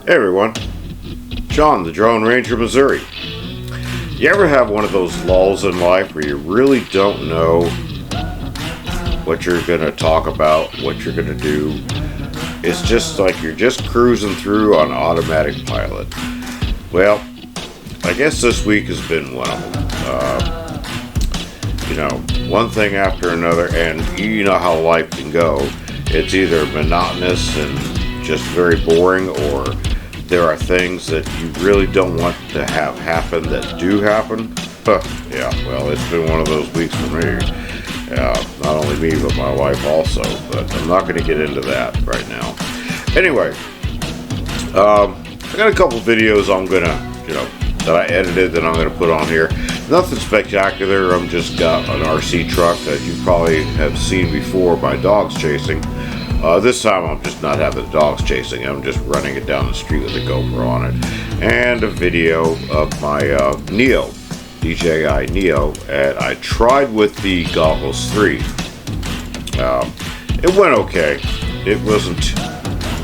Hey everyone, John the Drone Ranger, Missouri. You ever have one of those lulls in life where you really don't know what you're going to talk about, what you're going to do? It's just like you're just cruising through on automatic pilot. Well, I guess this week has been one of them. One thing after another, and you know how life can go. It's either monotonous and just very boring, or there are things that you really don't want to have happen that do happen. Yeah, well, it's been one of those weeks for me. Not only me, but my wife also. But I'm not going to get into that right now. Anyway, I got a couple videos that I edited that I'm going to put on here. Nothing spectacular. I'm just got an RC truck that you probably have seen before my dogs chasing. This time I'm just not having the dogs chasing. I'm just running it down the street with a GoPro on it. And a video of my Neo, DJI Neo. And I tried with the Goggles 3. It went okay. It wasn't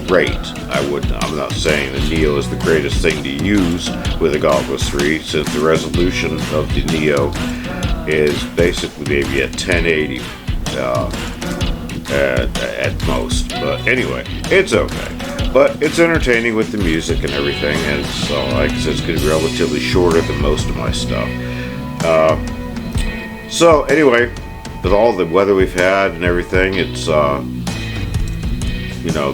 great. I'm not saying the Neo is the greatest thing to use with the Goggles 3, since the resolution of the Neo is basically maybe at 1080 at most. But anyway, it's okay. But it's entertaining with the music and everything, and so like I said, it's going to be relatively shorter than most of my stuff. So anyway, with all the weather we've had and everything, it's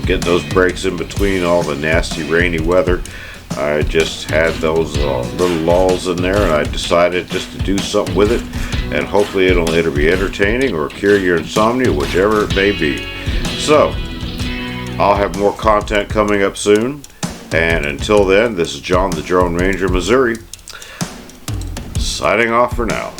getting those breaks in between all the nasty rainy weather. I just had those little lulls in there, and I decided just to do something with it, and hopefully it'll either be entertaining or cure your insomnia, whichever it may be. So I'll have more content coming up soon, and until then, this is John the Drone Ranger, Missouri, signing off for now.